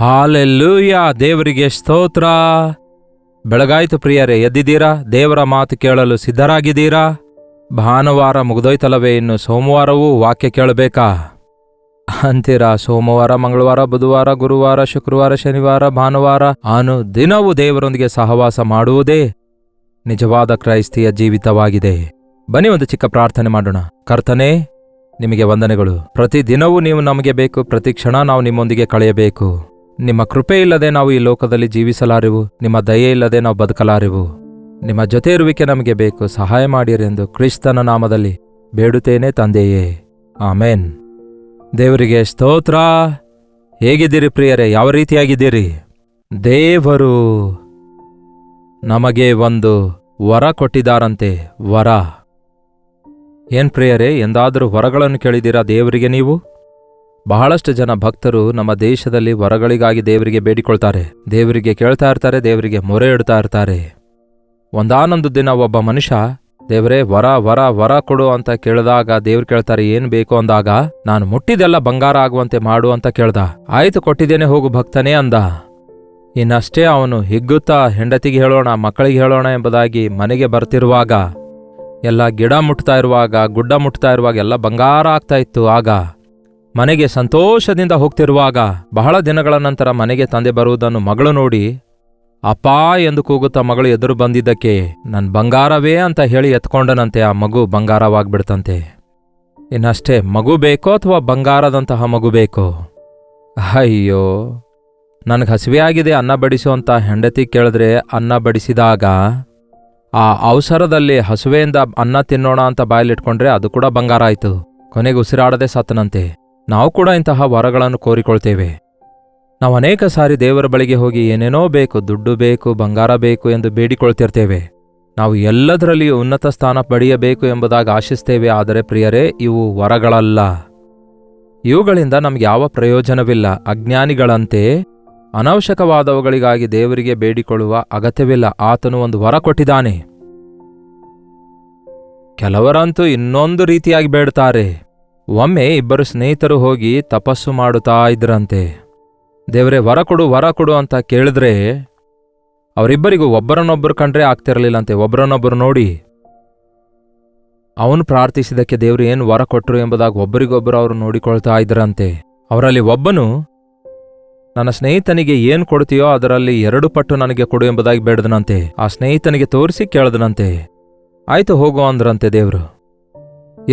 Hallelujah, ದೇವರಿಗೆ ಸ್ತೋತ್ರ. ಬೆಳಗಾಯ್ತು ಪ್ರಿಯರೇ, ಎದ್ದಿದ್ದೀರಾ? ದೇವರ ಮಾತು ಕೇಳಲು ಸಿದ್ಧರಾಗಿದ್ದೀರಾ? ಭಾನುವಾರ ಮುಗ್ದೋಯ್ತಲ್ಲವೇ, ಇನ್ನು ಸೋಮವಾರವೂ ವಾಕ್ಯ ಕೇಳಬೇಕಾ ಅಂತೀರಾ? ಸೋಮವಾರ, ಮಂಗಳವಾರ, ಬುಧವಾರ, ಗುರುವಾರ, ಶುಕ್ರವಾರ, ಶನಿವಾರ, ಭಾನುವಾರ ದಿನವೂ ದೇವರೊಂದಿಗೆ ಸಹವಾಸ ಮಾಡುವುದೇ ನಿಜವಾದ ಕ್ರೈಸ್ತಿಯ ಜೀವಿತವಾಗಿದೆ. ಬನ್ನಿ ಒಂದು ಚಿಕ್ಕ ಪ್ರಾರ್ಥನೆ ಮಾಡೋಣ. ಕರ್ತನೇ, ನಿಮಗೆ ವಂದನೆಗಳು. ಪ್ರತಿದಿನವೂ ನೀವು ನಮಗೆ ಬೇಕು, ಪ್ರತಿ ಕ್ಷಣ ನಾವು ನಿಮ್ಮೊಂದಿಗೆ ಕಳೆಯಬೇಕು. ನಿಮ್ಮ ಕೃಪೆ ಇಲ್ಲದೆ ನಾವು ಈ ಲೋಕದಲ್ಲಿ ಜೀವಿಸಲಾರೆವು, ನಿಮ್ಮ ದಯೆ ಇಲ್ಲದೆ ನಾವು ಬದುಕಲಾರೆವು. ನಿಮ್ಮ ಜೊತೆ ಇರುವಿಕೆ ನಮಗೆ ಬೇಕು, ಸಹಾಯ ಮಾಡಿರೆಂದು ಕ್ರಿಸ್ತನ ನಾಮದಲ್ಲಿ ಬೇಡುತ್ತೇನೆ ತಂದೆಯೇ, ಆಮೇನ್. ದೇವರಿಗೆ ಸ್ತೋತ್ರ. ಹೇಗಿದ್ದೀರಿ ಪ್ರಿಯರೇ? ಯಾವ ರೀತಿಯಾಗಿದ್ದೀರಿ? ದೇವರು ನಮಗೆ ಒಂದು ವರ ಕೊಟ್ಟಿದ್ದಾರಂತೆ. ವರ ಏನ್ ಪ್ರಿಯರೇ? ಎಂದಾದರೂ ವರಗಳನ್ನು ಕೇಳಿದ್ದೀರಾ ದೇವರಿಗೆ ನೀವು? ಬಹಳಷ್ಟು ಜನ ಭಕ್ತರು ನಮ್ಮ ದೇಶದಲ್ಲಿ ವರಗಳಿಗಾಗಿ ದೇವರಿಗೆ ಬೇಡಿಕೊಳ್ತಾರೆ, ದೇವರಿಗೆ ಕೇಳ್ತಾ ಇರ್ತಾರೆ, ದೇವರಿಗೆ ಮೊರೆ ಇಡ್ತಾ ಇರ್ತಾರೆ. ಒಂದಾನೊಂದು ದಿನ ಒಬ್ಬ ಮನುಷ್ಯ, ದೇವರೇ ವರ ವರ ವರ ಕೊಡು ಅಂತ ಕೇಳಿದಾಗ ದೇವ್ರು ಕೇಳ್ತಾರೆ, ಏನ್ ಬೇಕು ಅಂದಾಗ, ನಾನು ಮುಟ್ಟಿದೆಲ್ಲ ಬಂಗಾರ ಆಗುವಂತೆ ಮಾಡು ಅಂತ ಕೇಳ್ದ. ಆಯ್ತು, ಕೊಟ್ಟಿದ್ದೇನೆ, ಹೋಗು ಭಕ್ತನೇ ಅಂದ. ಇನ್ನಷ್ಟೇ ಅವನು ಹಿಗ್ಗುತ್ತಾ ಹೆಂಡತಿಗೆ ಹೇಳೋಣ, ಮಕ್ಕಳಿಗೆ ಹೇಳೋಣ ಎಂಬುದಾಗಿ ಮನೆಗೆ ಬರ್ತಿರುವಾಗ, ಎಲ್ಲ ಗಿಡ ಮುಟ್ತಾ ಇರುವಾಗ, ಗುಡ್ಡ ಮುಟ್ತಾ ಇರುವಾಗ ಎಲ್ಲ ಬಂಗಾರ ಆಗ್ತಾ ಇತ್ತು. ಆಗ ಮನೆಗೆ ಸಂತೋಷದಿಂದ ಹೋಗ್ತಿರುವಾಗ ಬಹಳ ದಿನಗಳ ನಂತರ ಮನೆಗೆ ತಂದೆ ಬರುವುದನ್ನು ಮಗಳು ನೋಡಿ, ಅಪ್ಪಾ ಎಂದು ಕೂಗುತ್ತಾ ಮಗಳು ಎದುರು ಬಂದಿದ್ದಕ್ಕೆ ನನ್ ಬಂಗಾರವೇ ಅಂತ ಹೇಳಿ ಎತ್ಕೊಂಡನಂತೆ. ಆ ಮಗು ಬಂಗಾರವಾಗ್ಬಿಡ್ತಂತೆ. ಇನ್ನಷ್ಟೇ, ಮಗು ಬೇಕೋ ಅಥವಾ ಬಂಗಾರದಂತಹ ಮಗು ಬೇಕೋ? ಅಯ್ಯೋ, ನನಗೆ ಹಸಿವೆಯಾಗಿದೆ, ಅನ್ನ ಬಡಿಸು ಅಂತ ಹೆಂಡತಿ ಕೇಳಿದ್ರೆ ಅನ್ನ ಬಡಿಸಿದಾಗ ಆ ಅವಸರದಲ್ಲಿ ಹಸುವೆಯಿಂದ ಅನ್ನ ತಿನ್ನೋಣ ಅಂತ ಬಾಯಲ್ಲಿಟ್ಕೊಂಡ್ರೆ ಅದು ಕೂಡ ಬಂಗಾರ ಆಯ್ತು. ಕೊನೆಗೆ ಉಸಿರಾಡದೆ ಸತ್ತನಂತೆ. ನಾವು ಕೂಡ ಇಂತಹ ವರಗಳನ್ನು ಕೋರಿಕೊಳ್ತೇವೆ. ನಾವು ಅನೇಕ ಸಾರಿ ದೇವರ ಬಳಿಗೆ ಹೋಗಿ ಏನೇನೋ ಬೇಕು, ದುಡ್ಡು ಬೇಕು, ಬಂಗಾರ ಬೇಕು ಎಂದು ಬೇಡಿಕೊಳ್ತಿರ್ತೇವೆ. ನಾವು ಎಲ್ಲದರಲ್ಲಿಯೂ ಉನ್ನತ ಸ್ಥಾನ ಪಡೆಯಬೇಕು ಎಂಬುದಾಗಿ ಆಶಿಸ್ತೇವೆ. ಆದರೆ ಪ್ರಿಯರೇ, ಇವು ವರಗಳಲ್ಲ. ಇವುಗಳಿಂದ ನಮ್ಗೆ ಯಾವ ಪ್ರಯೋಜನವಿಲ್ಲ. ಅಜ್ಞಾನಿಗಳಂತೆ ಅನವಶ್ಯಕವಾದವುಗಳಿಗಾಗಿ ದೇವರಿಗೆ ಬೇಡಿಕೊಳ್ಳುವ ಅಗತ್ಯವಿಲ್ಲ. ಆತನು ಒಂದು ವರ ಕೊಟ್ಟಿದ್ದಾನೆ. ಕೆಲವರಂತೂ ಇನ್ನೊಂದು ರೀತಿಯಾಗಿ ಬೇಡ್ತಾರೆ. ಒಮ್ಮೆ ಇಬ್ಬರು ಸ್ನೇಹಿತರು ಹೋಗಿ ತಪಸ್ಸು ಮಾಡುತ್ತಾ ಇದ್ರಂತೆ. ದೇವರೇ ವರ ಕೊಡು, ವರ ಕೊಡು ಅಂತ ಕೇಳಿದ್ರೆ ಅವರಿಬ್ಬರಿಗೂ ಒಬ್ಬರನ್ನೊಬ್ಬರು ಕಂಡ್ರೆ ಆಗ್ತಿರಲಿಲ್ಲಂತೆ. ಒಬ್ಬರನ್ನೊಬ್ಬರು ನೋಡಿ ಅವನು ಪ್ರಾರ್ಥಿಸಿದಕ್ಕೆ ದೇವರು ಏನು ವರ ಕೊಟ್ಟರು ಎಂಬುದಾಗಿ ಒಬ್ಬರಿಗೊಬ್ಬರು ಅವರು ನೋಡಿಕೊಳ್ತಾ ಇದ್ರಂತೆ. ಅವರಲ್ಲಿ ಒಬ್ಬನು, ನನ್ನ ಸ್ನೇಹಿತನಿಗೆ ಏನು ಕೊಡ್ತೀಯೋ ಅದರಲ್ಲಿ 2 ಪಟ್ಟು ನನಗೆ ಕೊಡು ಎಂಬುದಾಗಿ ಬೇಡದನಂತೆ. ಆ ಸ್ನೇಹಿತನಿಗೆ ತೋರಿಸಿ ಕೇಳದನಂತೆ. ಆಯ್ತು, ಹೋಗು ಅಂದ್ರಂತೆ ದೇವರು.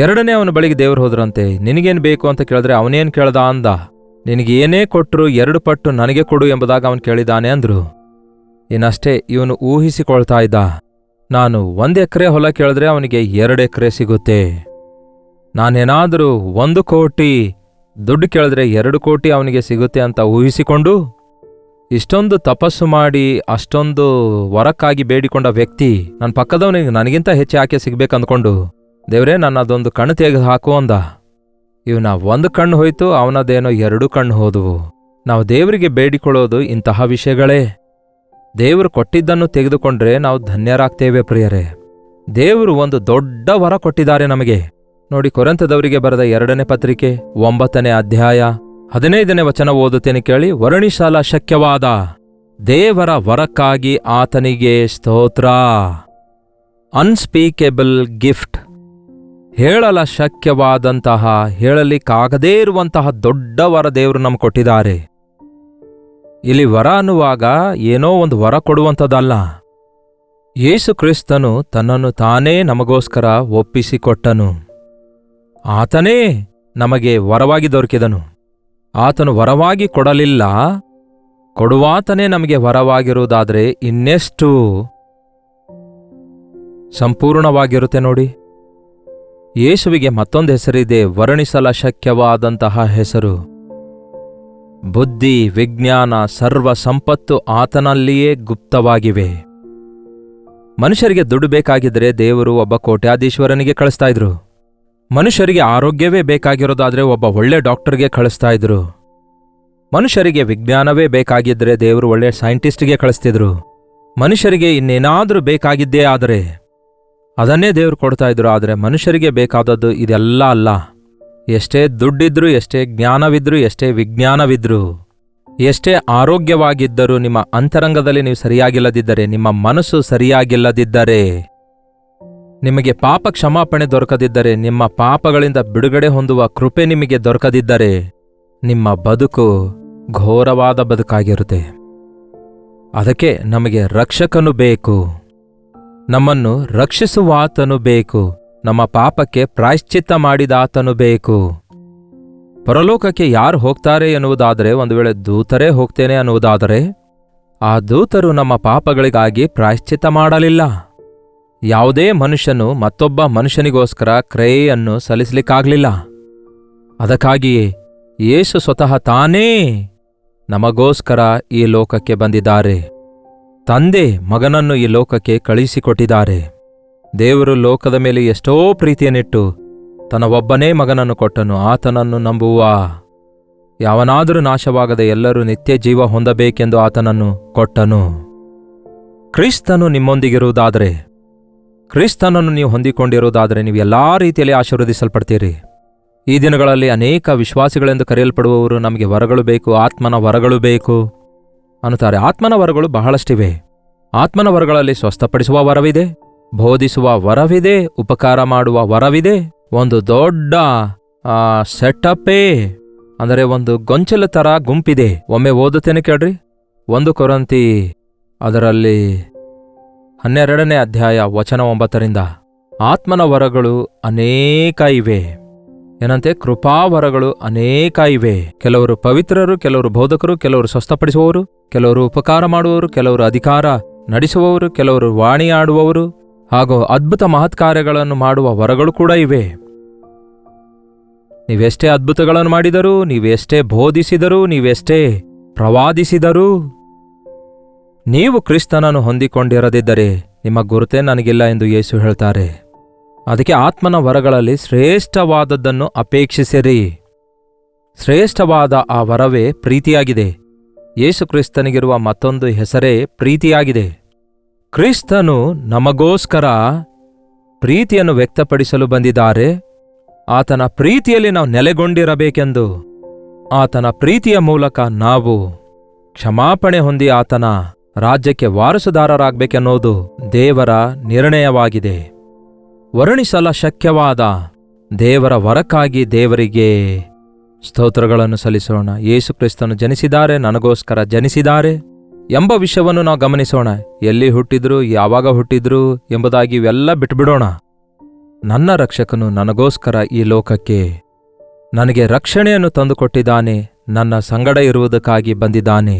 ಎರಡನೇ ಅವನ ಬಳಿಗೆ ದೇವರು ಹೋದ್ರಂತೆ. ನಿನಗೇನು ಬೇಕು ಅಂತ ಕೇಳಿದ್ರೆ ಅವನೇನು ಕೇಳ್ದ ಅಂದ, ನಿನಗೆ ಏನೇ ಕೊಟ್ಟರು 2 ಪಟ್ಟು ನನಗೆ ಕೊಡು ಎಂಬುದಾಗಿ ಅವನು ಕೇಳಿದಾನೆ ಅಂದ್ರು. ಇನ್ನಷ್ಟೇ, ಇವನು ಊಹಿಸಿಕೊಳ್ತಾ ಇದ್ದ, ನಾನು 1 ಎಕರೆ ಹೊಲ ಕೇಳಿದ್ರೆ ಅವನಿಗೆ 2 ಎಕರೆ ಸಿಗುತ್ತೆ. ನಾನೇನಾದರೂ 1 ಕೋಟಿ ದುಡ್ಡು ಕೇಳಿದ್ರೆ 2 ಕೋಟಿ ಅವನಿಗೆ ಸಿಗುತ್ತೆ ಅಂತ ಊಹಿಸಿಕೊಂಡು ಇಷ್ಟೊಂದು ತಪಸ್ಸು ಮಾಡಿ ಅಷ್ಟೊಂದು ವರಕ್ಕಾಗಿ ಬೇಡಿಕೊಂಡ ವ್ಯಕ್ತಿ ನನ್ನ ಪಕ್ಕದವನಿಗೆ ನನಗಿಂತ ಹೆಚ್ಚು ಯಾಕೆ ಸಿಗ್ಬೇಕಂದ್ಕೊಂಡು, ದೇವರೇ ನನ್ನ ಅದೊಂದು ಕಣ್ಣು ತೆಗೆದು ಹಾಕು ಅಂದ. ಇವನ 1 ಕಣ್ಣು ಹೋಯ್ತು, ಅವನದೇನೋ 2 ಕಣ್ಣು ಹೋದವು. ನಾವು ದೇವರಿಗೆ ಬೇಡಿಕೊಳ್ಳೋದು ಇಂತಹ ವಿಷಯಗಳೇ. ದೇವರು ಕೊಟ್ಟಿದ್ದನ್ನು ತೆಗೆದುಕೊಂಡ್ರೆ ನಾವು ಧನ್ಯರಾಗ್ತೇವೆ ಪ್ರಿಯರೇ. ದೇವರು ಒಂದು ದೊಡ್ಡ ವರ ಕೊಟ್ಟಿದ್ದಾರೆ ನಮಗೆ. ನೋಡಿ, ಕೊರಿಂಥದವರಿಗೆ ಬರೆದ 2ನೇ ಪತ್ರಿಕೆ 9ನೇ ಅಧ್ಯಾಯ 15ನೇ ವಚನ ಓದುತ್ತೇನೆ ಕೇಳಿ. ವರ್ಣಿಸಲ ಶಕ್ಯವಾದ ದೇವರ ವರಕ್ಕಾಗಿ ಆತನಿಗೆ ಸ್ತೋತ್ರ. ಅನ್ಸ್ಪೀಕೇಬಲ್ ಗಿಫ್ಟ್. ಹೇಳಲ ಶಕ್ಯವಾದಂತಹ, ಹೇಳಲಿಕ್ಕಾಗದೇ ಇರುವಂತಹ ದೊಡ್ಡ ವರ ದೇವರು ನಮ್ಗೆ ಕೊಟ್ಟಿದ್ದಾರೆ. ಇಲ್ಲಿ ವರ ಅನ್ನುವಾಗ ಏನೋ ಒಂದು ವರ ಕೊಡುವಂಥದ್ದಲ್ಲ. ಯೇಸು ಕ್ರಿಸ್ತನು ತನ್ನನ್ನು ತಾನೇ ನಮಗೋಸ್ಕರ ಒಪ್ಪಿಸಿಕೊಟ್ಟನು. ಆತನೇ ನಮಗೆ ವರವಾಗಿ ದೊರಕಿದನು. ಆತನು ವರವಾಗಿ ಕೊಡಲಿಲ್ಲ, ಕೊಡುವಾತನೇ ನಮಗೆ ವರವಾಗಿರುವುದಾದರೆ ಇನ್ನೆಷ್ಟು ಸಂಪೂರ್ಣವಾಗಿರುತ್ತೆ ನೋಡಿ. ಯೇಸುವಿಗೆ ಮತ್ತೊಂದು ಹೆಸರಿದೆ, ವರ್ಣಿಸಲ ಶಕ್ಯವಾದಂತಹ ಹೆಸರು. ಬುದ್ಧಿ, ವಿಜ್ಞಾನ, ಸರ್ವ ಸಂಪತ್ತು ಆತನಲ್ಲಿಯೇ ಗುಪ್ತವಾಗಿವೆ. ಮನುಷ್ಯರಿಗೆ ದುಡ್ಡು ಬೇಕಾಗಿದ್ರೆ ದೇವರು ಒಬ್ಬ ಕೋಟ್ಯಾಧೀಶ್ವರನಿಗೆ ಕಳಿಸ್ತಾ ಇದ್ರು. ಮನುಷ್ಯರಿಗೆ ಆರೋಗ್ಯವೇ ಬೇಕಾಗಿರೋದಾದ್ರೆ ಒಬ್ಬ ಒಳ್ಳೆ ಡಾಕ್ಟರ್ಗೆ ಕಳಿಸ್ತಾ ಇದ್ರು. ಮನುಷ್ಯರಿಗೆ ವಿಜ್ಞಾನವೇ ಬೇಕಾಗಿದ್ರೆ ದೇವರು ಒಳ್ಳೆ ಸೈಂಟಿಸ್ಟ್ಗೆ ಕಳಿಸ್ತಿದ್ರು. ಮನುಷ್ಯರಿಗೆ ಇನ್ನೇನಾದ್ರೂ ಬೇಕಾಗಿದ್ದೇ ಆದರೆ ಅದನ್ನೇ ದೇವರು ಕೊಡ್ತಾ ಇದ್ರು. ಆದರೆ ಮನುಷ್ಯರಿಗೆ ಬೇಕಾದದ್ದು ಇದೆಲ್ಲ ಅಲ್ಲ. ಎಷ್ಟೇ ದುಡ್ಡಿದ್ರು, ಎಷ್ಟೇ ಜ್ಞಾನವಿದ್ರು, ಎಷ್ಟೇ ವಿಜ್ಞಾನವಿದ್ರು, ಎಷ್ಟೇ ಆರೋಗ್ಯವಾಗಿದ್ದರೂ ನಿಮ್ಮ ಅಂತರಂಗದಲ್ಲಿ ನೀವು ಸರಿಯಾಗಿಲ್ಲದಿದ್ದರೆ, ನಿಮ್ಮ ಮನಸ್ಸು ಸರಿಯಾಗಿಲ್ಲದಿದ್ದರೆ, ನಿಮಗೆ ಪಾಪ ಕ್ಷಮಾಪಣೆ ದೊರಕದಿದ್ದರೆ, ನಿಮ್ಮ ಪಾಪಗಳಿಂದ ಬಿಡುಗಡೆ ಹೊಂದುವ ಕೃಪೆ ನಿಮಗೆ ದೊರಕದಿದ್ದರೆ, ನಿಮ್ಮ ಬದುಕು ಘೋರವಾದ ಬದುಕಾಗಿರುತ್ತೆ. ಅದಕ್ಕೆ ನಮಗೆ ರಕ್ಷಕನು ಬೇಕು, ನಮ್ಮನ್ನು ರಕ್ಷಿಸುವಾತನು ಬೇಕು, ನಮ್ಮ ಪಾಪಕ್ಕೆ ಪ್ರಾಯಶ್ಚಿತ್ತ ಮಾಡಿದಾತನು ಬೇಕು. ಪರಲೋಕಕ್ಕೆ ಯಾರು ಹೋಗ್ತಾರೆ ಎನ್ನುವುದಾದರೆ, ಒಂದು ವೇಳೆ ದೂತರೇ ಹೋಗ್ತೇನೆ ಅನ್ನುವುದಾದರೆ, ಆ ದೂತರು ನಮ್ಮ ಪಾಪಗಳಿಗಾಗಿ ಪ್ರಾಯಶ್ಚಿತ್ತ ಮಾಡಲಿಲ್ಲ. ಯಾವುದೇ ಮನುಷ್ಯನು ಮತ್ತೊಬ್ಬ ಮನುಷ್ಯನಿಗೋಸ್ಕರ ಕ್ರಯೆಯನ್ನು ಸಲ್ಲಿಸಲಿಕ್ಕಾಗಲಿಲ್ಲ. ಅದಕ್ಕಾಗಿಯೇ ಯೇಸು ಸ್ವತಃ ತಾನೇ ನಮಗೋಸ್ಕರ ಈ ಲೋಕಕ್ಕೆ ಬಂದಿದ್ದಾರೆ. ತಂದೆ ಮಗನನ್ನು ಈ ಲೋಕಕ್ಕೆ ಕಳುಹಿಸಿಕೊಟ್ಟಿದ್ದಾರೆ. ದೇವರು ಲೋಕದ ಮೇಲೆ ಎಷ್ಟೋ ಪ್ರೀತಿಯನ್ನಿಟ್ಟು ತನ್ನ ಒಬ್ಬನೇ ಮಗನನ್ನು ಕೊಟ್ಟನು. ಆತನನ್ನು ನಂಬುವ ಯಾವನಾದರೂ ನಾಶವಾಗದೆ ಎಲ್ಲರೂ ನಿತ್ಯ ಜೀವ ಹೊಂದಬೇಕೆಂದು ಆತನನ್ನು ಕೊಟ್ಟನು. ಕ್ರಿಸ್ತನು ನಿಮ್ಮೊಂದಿಗಿರುವುದಾದರೆ, ಕ್ರಿಸ್ತನನ್ನು ನೀವು ಹೊಂದಿಕೊಂಡಿರುವುದಾದರೆ ನೀವು ಎಲ್ಲಾ ರೀತಿಯಲ್ಲಿ ಆಶೀರ್ವದಿಸಲ್ಪಡ್ತೀರಿ. ಈ ದಿನಗಳಲ್ಲಿ ಅನೇಕ ವಿಶ್ವಾಸಿಗಳೆಂದು ಕರೆಯಲ್ಪಡುವವರು ನಮಗೆ ವರಗಳು ಬೇಕು, ಆತ್ಮನ ವರಗಳು ಬೇಕು ಅನ್ನುತ್ತಾರೆ. ಆತ್ಮನ ವರಗಳು ಬಹಳಷ್ಟಿವೆ. ಆತ್ಮನ ವರಗಳಲ್ಲಿ ಸ್ವಸ್ಥಪಡಿಸುವ ವರವಿದೆ, ಬೋಧಿಸುವ ವರವಿದೆ, ಉಪಕಾರ ಮಾಡುವ ವರವಿದೆ. ಒಂದು ದೊಡ್ಡ ಸೆಟಪ್ಪೇ ಅಂದರೆ ಒಂದು ಗೊಂಚಲ ಥರ ಗುಂಪಿದೆ. ಒಮ್ಮೆ ಓದುತ್ತೇನೆ ಕೇಳ್ರಿ. 1 ಕೊರಿಂಥಿ ಅದರಲ್ಲಿ 12ನೇ ಅಧ್ಯಾಯ ವಚನ 9ರಿಂದ ಆತ್ಮನ ವರಗಳು ಅನೇಕ ಇವೆ. ಏನಂತೆ? ಕೃಪಾವರಗಳು ಅನೇಕ ಇವೆ. ಕೆಲವರು ಪವಿತ್ರರು, ಕೆಲವರು ಬೋಧಕರು, ಕೆಲವರು ಸ್ವಸ್ಥಪಡಿಸುವವರು, ಕೆಲವರು ಉಪಕಾರ ಮಾಡುವವರು, ಕೆಲವರು ಅಧಿಕಾರ ನಡೆಸುವವರು, ಕೆಲವರು ವಾಣಿಯಾಡುವವರು, ಹಾಗೂ ಅದ್ಭುತ ಮಹತ್ಕಾರ್ಯಗಳನ್ನು ಮಾಡುವ ವರಗಳು ಕೂಡ ಇವೆ. ನೀವೆಷ್ಟೇ ಅದ್ಭುತಗಳನ್ನು ಮಾಡಿದರೂ, ನೀವೆಷ್ಟೇ ಬೋಧಿಸಿದರೂ, ನೀವೆಷ್ಟೇ ಪ್ರವಾದಿಸಿದರೂ, ನೀವು ಕ್ರಿಸ್ತನನ್ನು ಹೊಂದಿಕೊಂಡಿರದಿದ್ದರೆ ನಿಮ್ಮ ಗುರುತೇ ನನಗಿಲ್ಲ ಎಂದು ಯೇಸು ಹೇಳ್ತಾರೆ. ಅದಕ್ಕೆ ಆತ್ಮನ ವರಗಳಲ್ಲಿ ಶ್ರೇಷ್ಠವಾದದ್ದನ್ನು ಅಪೇಕ್ಷಿಸಿರಿ. ಶ್ರೇಷ್ಠವಾದ ಆ ವರವೇ ಪ್ರೀತಿಯಾಗಿದೆ. ಯೇಸು ಕ್ರಿಸ್ತನಿಗಿರುವ ಮತ್ತೊಂದು ಹೆಸರೇ ಪ್ರೀತಿಯಾಗಿದೆ. ಕ್ರಿಸ್ತನು ನಮಗೋಸ್ಕರ ಪ್ರೀತಿಯನ್ನು ವ್ಯಕ್ತಪಡಿಸಲು ಬಂದಿದ್ದಾರೆ. ಆತನ ಪ್ರೀತಿಯಲ್ಲಿ ನಾವು ನೆಲೆಗೊಂಡಿರಬೇಕೆಂದು, ಆತನ ಪ್ರೀತಿಯ ಮೂಲಕ ನಾವು ಕ್ಷಮಾಪಣೆ ಹೊಂದಿ ಆತನ ರಾಜ್ಯಕ್ಕೆ ವಾರಸುದಾರರಾಗಬೇಕೆನ್ನೋದು ದೇವರ ನಿರ್ಣಯವಾಗಿದೆ. ವರ್ಣಿಸಲ ಶಕ್ಯವಾದ ದೇವರ ವರಕ್ಕಾಗಿ ದೇವರಿಗೆ ಸ್ತೋತ್ರಗಳನ್ನು ಸಲ್ಲಿಸೋಣ. ಯೇಸು ಕ್ರಿಸ್ತನು ಜನಿಸಿದ್ದಾರೆ, ನನಗೋಸ್ಕರ ಜನಿಸಿದ್ದಾರೆ ಎಂಬ ವಿಷಯವನ್ನು ನಾವು ಗಮನಿಸೋಣ. ಎಲ್ಲಿ ಹುಟ್ಟಿದ್ರು, ಯಾವಾಗ ಹುಟ್ಟಿದ್ರು ಎಂಬುದಾಗಿ ಇವೆಲ್ಲ ಬಿಟ್ಬಿಡೋಣ. ನನ್ನ ರಕ್ಷಕನು ನನಗೋಸ್ಕರ ಈ ಲೋಕಕ್ಕೆ ನನಗೆ ರಕ್ಷಣೆಯನ್ನು ತಂದುಕೊಟ್ಟಿದ್ದಾನೆ. ನನ್ನ ಸಂಗಡ ಇರುವುದಕ್ಕಾಗಿ ಬಂದಿದ್ದಾನೆ.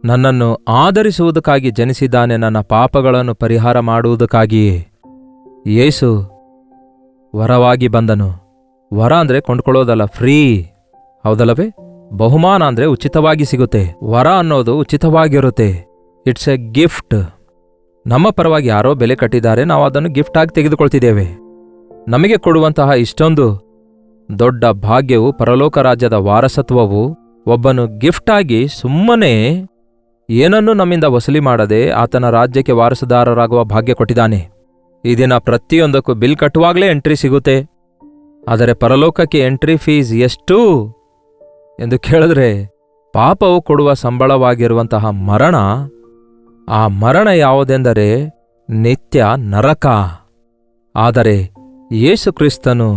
ನನ್ನನ್ನು ಆದರಿಸುವುದಕ್ಕಾಗಿ ಜನಿಸಿದ್ದಾನೆ. ನನ್ನ ಪಾಪಗಳನ್ನು ಪರಿಹಾರ ಮಾಡುವುದಕ್ಕಾಗಿಯೇ ಯೇಸು ವರವಾಗಿ ಬಂದನು. ವರ ಅಂದರೆ ಕೊಂಡ್ಕೊಳ್ಳೋದಲ್ಲ, ಫ್ರೀ. ಹೌದಲ್ಲವೇ? ಬಹುಮಾನ ಅಂದರೆ ಉಚಿತವಾಗಿ ಸಿಗುತ್ತೆ. ವರ ಅನ್ನೋದು ಉಚಿತವಾಗಿರುತ್ತೆ. It's A gift. ನಮ್ಮ ಪರವಾಗಿ ಯಾರೋ ಬೆಲೆ ಕಟ್ಟಿದ್ದಾರೆ, ನಾವು ಅದನ್ನು ಗಿಫ್ಟ್ ಆಗಿ ತೆಗೆದುಕೊಳ್ತಿದ್ದೇವೆ. ನಮಗೆ ಕೊಡುವಂತಹ ಇಷ್ಟೊಂದು ದೊಡ್ಡ ಭಾಗ್ಯವು, ಪರಲೋಕ ರಾಜ್ಯದ ವಾರಸತ್ವವು ಒಬ್ಬನು ಗಿಫ್ಟಾಗಿ ಸುಮ್ಮನೆ ಏನನ್ನೂ ನಮ್ಮಿಂದ ವಸೂಲಿ ಮಾಡದೆ ಆತನ ರಾಜ್ಯಕ್ಕೆ ವಾರಸುದಾರರಾಗುವ ಭಾಗ್ಯ ಕೊಟ್ಟಿದ್ದಾನೆ. ಈ ದಿನ ಪ್ರತಿಯೊಂದಕ್ಕೂ ಬಿಲ್ ಕಟ್ಟುವಾಗಲೇ ಎಂಟ್ರಿ ಸಿಗುತ್ತೆ. ಆದರೆ ಪರಲೋಕಕ್ಕೆ ಎಂಟ್ರಿ ಫೀಸ್ ಎಷ್ಟು ಎಂದು ಕೇಳಿದ್ರೆ, ಪಾಪವು ಕೊಡುವ ಸಂಬಳವಾಗಿರುವಂತಹ ಮರಣ. ಆ ಮರಣ ಯಾವುದೆಂದರೆ ನಿತ್ಯ ನರಕ. ಆದರೆ ಯೇಸು ಕ್ರಿಸ್ತನು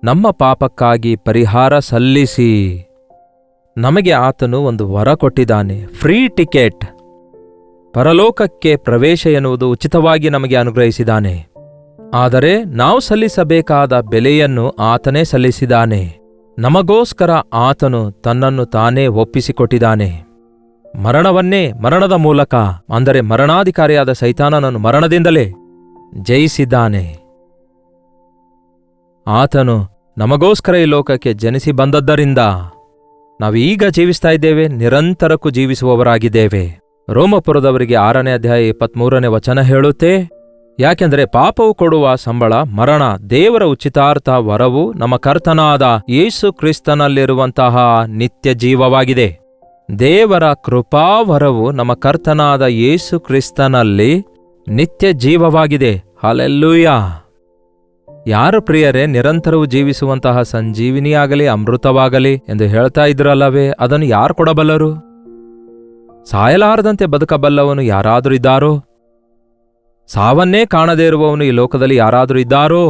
ನಮ್ಮ ಪಾಪಕ್ಕಾಗಿ ಪರಿಹಾರ ಸಲ್ಲಿಸಿ ನಮಗೆ ಆತನು ಒಂದು ವರ ಕೊಟ್ಟಿದ್ದಾನೆ. Free ticket. ಪರಲೋಕಕ್ಕೆ ಪ್ರವೇಶ ಎನ್ನುವುದು ಉಚಿತವಾಗಿ ನಮಗೆ ಅನುಗ್ರಹಿಸಿದ್ದಾನೆ. ಆದರೆ ನಾವು ಸಲ್ಲಿಸಬೇಕಾದ ಬೆಲೆಯನ್ನು ಆತನೇ ಸಲ್ಲಿಸಿದ್ದಾನೆ. ನಮಗೋಸ್ಕರ ಆತನು ತನ್ನನ್ನು ತಾನೇ ಒಪ್ಪಿಸಿಕೊಟ್ಟಿದ್ದಾನೆ. ಮರಣವನ್ನೇ ಮರಣದ ಮೂಲಕ, ಅಂದರೆ ಮರಣಾಧಿಕಾರಿಯಾದ ಸೈತಾನನನ್ನು ಮರಣದಿಂದಲೇ ಜಯಿಸಿದ್ದಾನೆ. ಆತನು ನಮಗೋಸ್ಕರ ಈ ಲೋಕಕ್ಕೆ ಜನಿಸಿ ಬಂದದ್ದರಿಂದ ನಾವೀಗ ಜೀವಿಸ್ತಾ ಇದ್ದೇವೆ, ನಿರಂತರಕ್ಕೂ ಜೀವಿಸುವವರಾಗಿದ್ದೇವೆ. ರೋಮಪುರದವರಿಗೆ 6ನೇ ಅಧ್ಯಾಯ 23ನೇ ವಚನ ಹೇಳುತ್ತೆ, ಯಾಕೆಂದರೆ ಪಾಪವು ಕೊಡುವ ಸಂಬಳ ಮರಣ, ದೇವರ ಉಚಿತಾರ್ಥ ವರವು ನಮ್ಮ ಕರ್ತನಾದ ಯೇಸು ಕ್ರಿಸ್ತನಲ್ಲಿರುವಂತಹ ನಿತ್ಯ ಜೀವವಾಗಿದೆ. ದೇವರ ಕೃಪಾವರವು ನಮ್ಮ ಕರ್ತನಾದ ಯೇಸು ಕ್ರಿಸ್ತನಲ್ಲಿ ನಿತ್ಯ ಜೀವವಾಗಿದೆ. ಹಲ್ಲೆಲೂಯಾ! ಯಾರು ಪ್ರಿಯರೇ ನಿರಂತರವೂ ಜೀವಿಸುವಂತಹ ಸಂಜೀವಿನಿಯಾಗಲಿ ಅಮೃತವಾಗಲಿ ಎಂದು ಹೇಳ್ತಾ ಇದ್ರಲ್ಲವೇ, ಅದನ್ನು ಯಾರು ಕೊಡಬಲ್ಲರು? ಸಾಯಲಾರದಂತೆ ಬದುಕಬಲ್ಲವನು ಯಾರಾದರೂ ಇದ್ದಾರೋ? ಸಾವನ್ನೇ ಕಾಣದೇ ಇರುವವನು ಈ ಲೋಕದಲ್ಲಿ ಯಾರಾದರೂ ಇದ್ದಾರೋ?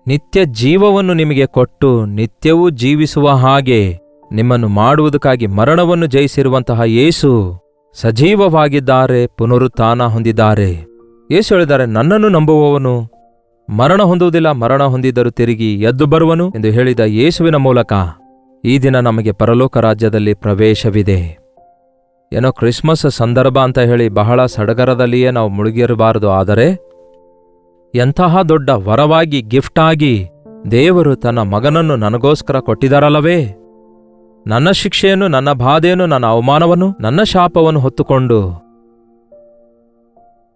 ನಿತ್ಯ ಜೀವವನ್ನು ನಿಮಗೆ ಕೊಟ್ಟು ನಿತ್ಯವೂ ಜೀವಿಸುವ ಹಾಗೆ ನಿಮ್ಮನ್ನು ಮಾಡುವುದಕ್ಕಾಗಿ ಮರಣವನ್ನು ಜಯಿಸಿರುವಂತಹ ಯೇಸು ಸಜೀವವಾಗಿದ್ದಾರೆ, ಪುನರುತ್ಥಾನ ಹೊಂದಿದ್ದಾರೆ. ಯೇಸು ಹೇಳಿದ್ದಾರೆ, ನನ್ನನ್ನು ನಂಬುವವನು ಮರಣ ಹೊಂದುವುದಿಲ್ಲ, ಮರಣ ಹೊಂದಿದ್ದರೂ ತಿರುಗಿ ಎದ್ದು ಬರುವನು ಎಂದು ಹೇಳಿದ ಯೇಸುವಿನ ಮೂಲಕ ಈ ದಿನ ನಮಗೆ ಪರಲೋಕ ರಾಜ್ಯದಲ್ಲಿ ಪ್ರವೇಶವಿದೆ. ಏನೋ ಕ್ರಿಸ್ಮಸ್ ಸಂದರ್ಭ ಅಂತ ಹೇಳಿ ಬಹಳ ಸಡಗರದಲ್ಲಿಯೇ ನಾವು ಮುಳುಗಿರಬಾರದು. ಆದರೆ ಎಂತಹ ದೊಡ್ಡ ವರವಾಗಿ, ಗಿಫ್ಟಾಗಿ ದೇವರು ತನ್ನ ಮಗನನ್ನು ನನಗೋಸ್ಕರ ಕೊಟ್ಟಿದ್ದಾರಲ್ಲವೇ? ನನ್ನ ಶಿಕ್ಷೆಯನ್ನು, ನನ್ನ ಬಾಧೆಯನ್ನು, ನನ್ನ ಅವಮಾನವನ್ನು, ನನ್ನ ಶಾಪವನ್ನು ಹೊತ್ತುಕೊಂಡು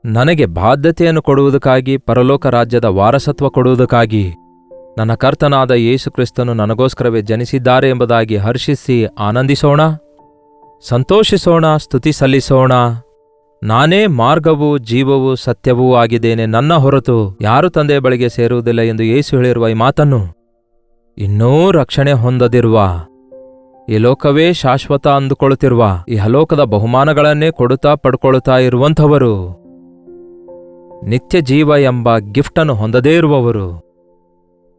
ನನಗೆ ಬಾಧ್ಯತೆಯನ್ನು ಕೊಡುವುದಕ್ಕಾಗಿ, ಪರಲೋಕ ರಾಜ್ಯದ ವಾರಸತ್ವ ಕೊಡುವುದಕ್ಕಾಗಿ ನನ್ನ ಕರ್ತನಾದ ಯೇಸು ಕ್ರಿಸ್ತನು ನನಗೋಸ್ಕರವೇ ಜನಿಸಿದ್ದಾರೆ ಎಂಬುದಾಗಿ ಹರ್ಷಿಸಿ ಆನಂದಿಸೋಣ, ಸಂತೋಷಿಸೋಣ, ಸ್ತುತಿ ಸಲ್ಲಿಸೋಣ. ನಾನೇ ಮಾರ್ಗವೂ ಜೀವವೂ ಸತ್ಯವೂ ಆಗಿದ್ದೇನೆ, ನನ್ನ ಹೊರತು ಯಾರು ತಂದೆಯ ಬಳಿಗೆ ಸೇರುವುದಿಲ್ಲ ಎಂದು ಯೇಸು ಹೇಳಿರುವ ಈ ಮಾತನ್ನು ಇನ್ನೂ ರಕ್ಷಣೆ ಹೊಂದದಿರುವ, ಈ ಲೋಕವೇ ಶಾಶ್ವತ ಅಂದುಕೊಳ್ಳುತ್ತಿರುವ, ಈ ಹಲೋಕದ ಬಹುಮಾನಗಳನ್ನೇ ಕೊಡುತ್ತಾ ಪಡ್ಕೊಳ್ಳುತ್ತಾ ಇರುವಂಥವರು, ನಿತ್ಯ ಜೀವ ಎಂಬ ಗಿಫ್ಟನ್ನು ಹೊಂದದೇ ಇರುವವರು,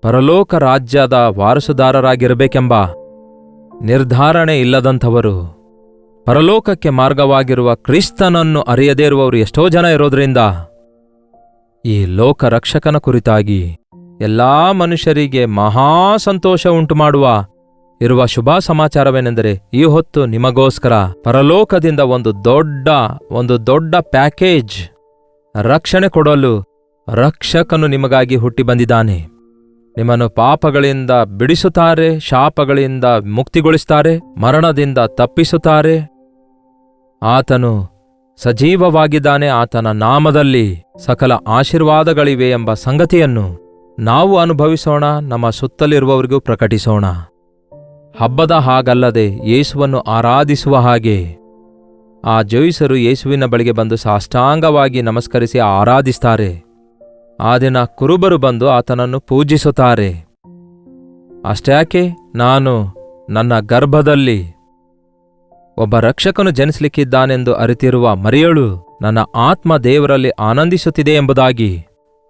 ಪರಲೋಕ ರಾಜ್ಯದ ವಾರಸುದಾರರಾಗಿರಬೇಕೆಂಬ ನಿರ್ಧಾರಣೆ ಇಲ್ಲದಂಥವರು, ಪರಲೋಕಕ್ಕೆ ಮಾರ್ಗವಾಗಿರುವ ಕ್ರಿಸ್ತನನ್ನು ಅರಿಯದೇ ಇರುವವರು ಎಷ್ಟೋ ಜನ ಇರೋದ್ರಿಂದ ಈ ಲೋಕ ರಕ್ಷಕನ ಕುರಿತಾಗಿ ಎಲ್ಲಾ ಮನುಷ್ಯರಿಗೆ ಮಹಾ ಸಂತೋಷ ಉಂಟುಮಾಡುವ ಇರುವ ಶುಭ ಸಮಾಚಾರವೇನೆಂದರೆ, ಈ ಹೊತ್ತು ನಿಮಗೋಸ್ಕರ ಪರಲೋಕದಿಂದ ಒಂದು ದೊಡ್ಡ ಪ್ಯಾಕೇಜ್, ರಕ್ಷಣೆ ಕೊಡಲು ರಕ್ಷಕನು ನಿಮಗಾಗಿ ಹುಟ್ಟಿ ಬಂದಿದ್ದಾನೆ. ನಿಮ್ಮನ್ನು ಪಾಪಗಳಿಂದ ಬಿಡಿಸುತ್ತಾರೆ, ಶಾಪಗಳಿಂದ ಮುಕ್ತಿಗೊಳಿಸುತ್ತಾರೆ, ಮರಣದಿಂದ ತಪ್ಪಿಸುತ್ತಾರೆ. ಆತನು ಸಜೀವವಾಗಿದ್ದಾನೆ, ಆತನ ನಾಮದಲ್ಲಿ ಸಕಲ ಆಶೀರ್ವಾದಗಳಿವೆ ಎಂಬ ಸಂಗತಿಯನ್ನು ನಾವು ಅನುಭವಿಸೋಣ, ನಮ್ಮ ಸುತ್ತಲಿರುವವರಿಗೂ ಪ್ರಕಟಿಸೋಣ. ಹಬ್ಬದ ಹಾಗಲ್ಲದೆ ಯೇಸುವನ್ನು ಆರಾಧಿಸುವ ಹಾಗೆ ಆ ಜೋಯಿಸರು ಯೇಸುವಿನ ಬಳಿಗೆ ಬಂದು ಸಾಷ್ಟಾಂಗವಾಗಿ ನಮಸ್ಕರಿಸಿ ಆರಾಧಿಸ್ತಾರೆ. ಆ ದಿನ ಕುರುಬರು ಬಂದು ಆತನನ್ನು ಪೂಜಿಸುತ್ತಾರೆ. ಅಷ್ಟ್ಯಾಕೆ, ನಾನು ನನ್ನ ಗರ್ಭದಲ್ಲಿ ಒಬ್ಬ ರಕ್ಷಕನು ಜನಿಸಲಿಕ್ಕಿದ್ದಾನೆಂದು ಅರಿತಿರುವ ಮರಿಯಳು ನನ್ನ ಆತ್ಮ ದೇವರಲ್ಲಿ ಆನಂದಿಸುತ್ತಿದೆ ಎಂಬುದಾಗಿ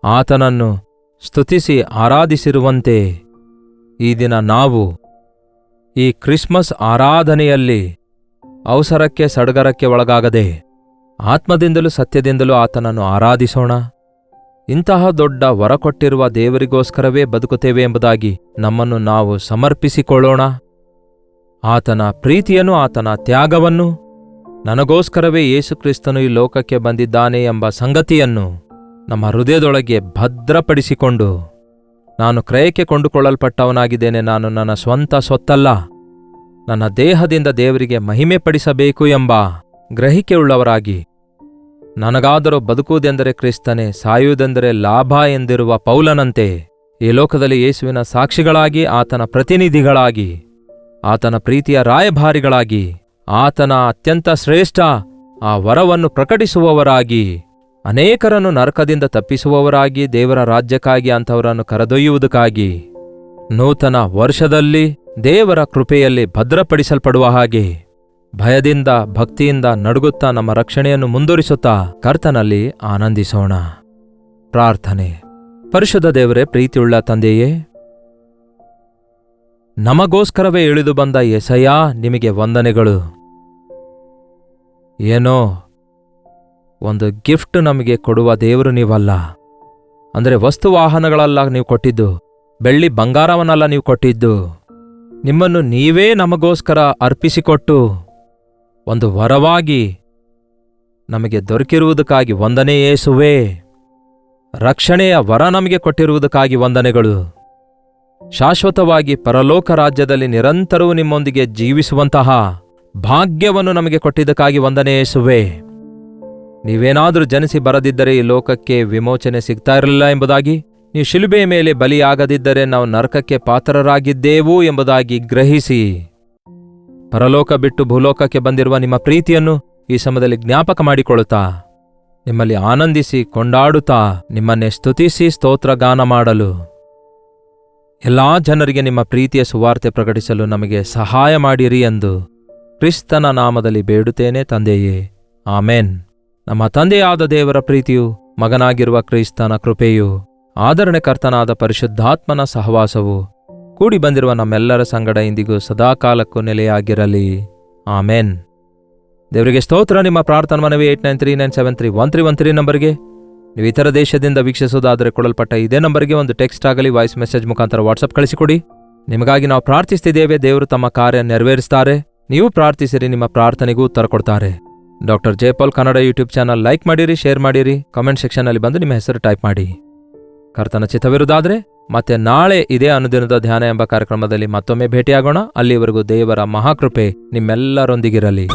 ಆತನನ್ನು ಸ್ತುತಿಸಿ ಆರಾಧಿಸಿರುವಂತೆ ಈ ದಿನ ನಾವು ಈ ಕ್ರಿಸ್ಮಸ್ ಆರಾಧನೆಯಲ್ಲಿ ಅವಸರಕ್ಕೆ ಸಡಗರಕ್ಕೆ ಒಳಗಾಗದೆ ಆತ್ಮದಿಂದಲೂ ಸತ್ಯದಿಂದಲೂ ಆತನನ್ನು ಆರಾಧಿಸೋಣ. ಇಂತಹ ದೊಡ್ಡ ವರ ಕೊಟ್ಟಿರುವ ದೇವರಿಗೋಸ್ಕರವೇ ಬದುಕುತ್ತೇವೆ ಎಂಬುದಾಗಿ ನಮ್ಮನ್ನು ನಾವು ಸಮರ್ಪಿಸಿಕೊಳ್ಳೋಣ. ಆತನ ಪ್ರೀತಿಯನ್ನು, ಆತನ ತ್ಯಾಗವನ್ನು, ನನಗೋಸ್ಕರವೇ ಯೇಸುಕ್ರಿಸ್ತನು ಈ ಲೋಕಕ್ಕೆ ಬಂದಿದ್ದಾನೆ ಎಂಬ ಸಂಗತಿಯನ್ನು ನಮ್ಮ ಹೃದಯದೊಳಗೆ ಭದ್ರಪಡಿಸಿಕೊಂಡು, ನಾನು ಕ್ರಯಕ್ಕೆ ಕೊಂಡುಕೊಳ್ಳಲ್ಪಟ್ಟವನಾಗಿದ್ದೇನೆ, ನಾನು ನನ್ನ ಸ್ವಂತ ಸೊತ್ತಲ್ಲ, ನನ್ನ ದೇಹದಿಂದ ದೇವರಿಗೆ ಮಹಿಮೆ ಪಡಿಸಬೇಕು ಎಂಬ ಗ್ರಹಿಕೆಯುಳ್ಳವರಾಗಿ, ನನಗಾದರೂ ಬದುಕುವುದೆಂದರೆ ಕ್ರಿಸ್ತನೇ, ಸಾಯುವುದೆಂದರೆ ಲಾಭ ಎಂದಿರುವ ಪೌಲನಂತೆ ಈ ಲೋಕದಲ್ಲಿ ಯೇಸುವಿನ ಸಾಕ್ಷಿಗಳಾಗಿ, ಆತನ ಪ್ರತಿನಿಧಿಗಳಾಗಿ, ಆತನ ಪ್ರೀತಿಯ ರಾಯಭಾರಿಗಳಾಗಿ, ಆತನ ಅತ್ಯಂತ ಶ್ರೇಷ್ಠ ಆ ವರವನ್ನು ಪ್ರಕಟಿಸುವವರಾಗಿ, ಅನೇಕರನ್ನು ನರಕದಿಂದ ತಪ್ಪಿಸುವವರಾಗಿ, ದೇವರ ರಾಜ್ಯಕ್ಕಾಗಿ ಅಂಥವರನ್ನು ಕರೆದೊಯ್ಯುವುದಕ್ಕಾಗಿ ನೂತನ ವರ್ಷದಲ್ಲಿ ದೇವರ ಕೃಪೆಯಲ್ಲಿ ಭದ್ರಪಡಿಸಲ್ಪಡುವ ಹಾಗೆ ಭಯದಿಂದ, ಭಕ್ತಿಯಿಂದ ನಡುಗುತ್ತಾ ನಮ್ಮ ರಕ್ಷಣೆಯನ್ನು ಮುಂದುವರಿಸುತ್ತಾ ಕರ್ತನಲ್ಲಿ ಆನಂದಿಸೋಣ. ಪ್ರಾರ್ಥನೆ. ಪರಿಶುದ್ಧ ದೇವರೇ, ಪ್ರೀತಿಯುಳ್ಳ ತಂದೆಯೇ, ನಮಗೋಸ್ಕರವೇ ಇಳಿದು ಬಂದ ಯೆಸಯ್ಯ, ನಿಮಗೆ ವಂದನೆಗಳು. ಏನೋ ಒಂದು ಗಿಫ್ಟ್ ನಮಗೆ ಕೊಡುವ ದೇವರು ನೀವಲ್ಲ. ಅಂದರೆ ವಸ್ತುವಾಹನಗಳಲ್ಲ ನೀವು ಕೊಟ್ಟಿದ್ದು, ಬೆಳ್ಳಿ ಬಂಗಾರವನ್ನಲ್ಲ ನೀವು ಕೊಟ್ಟಿದ್ದು, ನಿಮ್ಮನ್ನು ನೀವೇ ನಮಗೋಸ್ಕರ ಅರ್ಪಿಸಿಕೊಟ್ಟು ಒಂದು ವರವಾಗಿ ನಮಗೆ ದೊರಕಿರುವುದಕ್ಕಾಗಿ ವಂದನೆ ಯೇಸುವೇ. ರಕ್ಷಣೆಯ ವರ ನಮಗೆ ಕೊಟ್ಟಿರುವುದಕ್ಕಾಗಿ ವಂದನೆಗಳು. ಶಾಶ್ವತವಾಗಿ ಪರಲೋಕ ರಾಜ್ಯದಲ್ಲಿ ನಿರಂತರವೂ ನಿಮ್ಮೊಂದಿಗೆ ಜೀವಿಸುವಂತಹ ಭಾಗ್ಯವನ್ನು ನಮಗೆ ಕೊಟ್ಟಿದ್ದಕ್ಕಾಗಿ ವಂದನೆ ಯೇಸುವೇ. ನೀವೇನಾದರೂ ಜನಿಸಿ ಬರದಿದ್ದರೆ ಈ ಲೋಕಕ್ಕೆ ವಿಮೋಚನೆ ಸಿಗ್ತಾ ಇರಲಿಲ್ಲ ಎಂಬುದಾಗಿ, ನೀವು ಶಿಲುಬೆಯ ಮೇಲೆ ಬಲಿಯಾಗದಿದ್ದರೆ ನಾವು ನರಕಕ್ಕೆ ಪಾತ್ರರಾಗಿದ್ದೇವು ಎಂಬುದಾಗಿ ಗ್ರಹಿಸಿ, ಪರಲೋಕ ಬಿಟ್ಟು ಭೂಲೋಕಕ್ಕೆ ಬಂದಿರುವ ನಿಮ್ಮ ಪ್ರೀತಿಯನ್ನು ಈ ಸಮಯದಲ್ಲಿ ಜ್ಞಾಪಕ ಮಾಡಿಕೊಳ್ಳುತ್ತಾ, ನಿಮ್ಮಲ್ಲಿ ಆನಂದಿಸಿ ಕೊಂಡಾಡುತ್ತಾ, ನಿಮ್ಮನ್ನೇ ಸ್ತುತಿಸಿ ಸ್ತೋತ್ರಗಾನ ಮಾಡಲು, ಎಲ್ಲಾ ಜನರಿಗೆ ನಿಮ್ಮ ಪ್ರೀತಿಯ ಸುವಾರ್ತೆ ಪ್ರಕಟಿಸಲು ನಮಗೆ ಸಹಾಯ ಮಾಡಿರಿ ಎಂದು ಕ್ರಿಸ್ತನ ನಾಮದಲ್ಲಿ ಬೇಡುತ್ತೇನೆ ತಂದೆಯೇ, ಆಮೆನ್. ನಮ್ಮ ತಂದೆಯಾದ ದೇವರ ಪ್ರೀತಿಯು, ಮಗನಾಗಿರುವ ಕ್ರಿಸ್ತನ ಕೃಪೆಯು, ಆದರಣೆಕರ್ತನಾದ ಪರಿಶುದ್ಧಾತ್ಮನ ಸಹವಾಸವು ಕೂಡಿ ಬಂದಿರುವ ನಮ್ಮೆಲ್ಲರ ಸಂಗಡ ಇಂದಿಗೂ ಸದಾಕಾಲಕ್ಕೂ ನೆಲೆಯಾಗಿರಲಿ. ಆಮೆನ್. ದೇವರಿಗೆ ಸ್ತೋತ್ರ. ನಿಮ್ಮ ಪ್ರಾರ್ಥನಾ ಮನವಿ 8939731313 ನಂಬರ್ಗೆ. ನೀವು ಇತರ ದೇಶದಿಂದ ವೀಕ್ಷಿಸೋದಾದರೆ ಕೊಡಲ್ಪಟ್ಟ ಇದೇ ನಂಬರ್ಗೆ ಒಂದು ಟೆಕ್ಸ್ಟ್ ಆಗಲಿ ವಾಯ್ಸ್ ಮೆಸೇಜ್ ಮುಖಾಂತರ ವಾಟ್ಸಪ್ ಕಳಿಸಿಕೊಡಿ. ನಿಮಗಾಗಿ ನಾವು ಪ್ರಾರ್ಥಿಸ್ತಿದ್ದೇವೆ. ದೇವರು ತಮ್ಮ ಕಾರ್ಯ ನೆರವೇರಿಸ್ತಾರೆ. ನೀವು ಪ್ರಾರ್ಥಿಸಿರಿ, ನಿಮ್ಮ ಪ್ರಾರ್ಥನೆಗೂ ಉತ್ತರ ಕೊಡ್ತಾರೆ. Doctor Jayapal Kannada YouTube channel like ಮಾಡಿರಿ, ಶೇರ್ ಮಾಡಿರಿ, ಕಾಮೆಂಟ್ ಸೆಕ್ಷನ್ನಲ್ಲಿ ಬಂದು ನಿಮ್ಮ ಹೆಸರು ಟೈಪ್ ಮಾಡಿ. ಕರ್ತನ ಚಿತ್ತವಿರುವುದಾದರೆ ಮತ್ತೆ ನಾಳೆ ಇದೇ ಅನುದಿನದ ಧ್ಯಾನ ಎಂಬ ಕಾರ್ಯಕ್ರಮದಲ್ಲಿ ಮತ್ತೊಮ್ಮೆ ಭೇಟಿಯಾಗೋಣ. ಅಲ್ಲಿವರೆಗೂ ದೇವರ ಮಹಾಕೃಪೆ ನಿಮ್ಮೆಲ್ಲರೊಂದಿಗಿರಲಿ.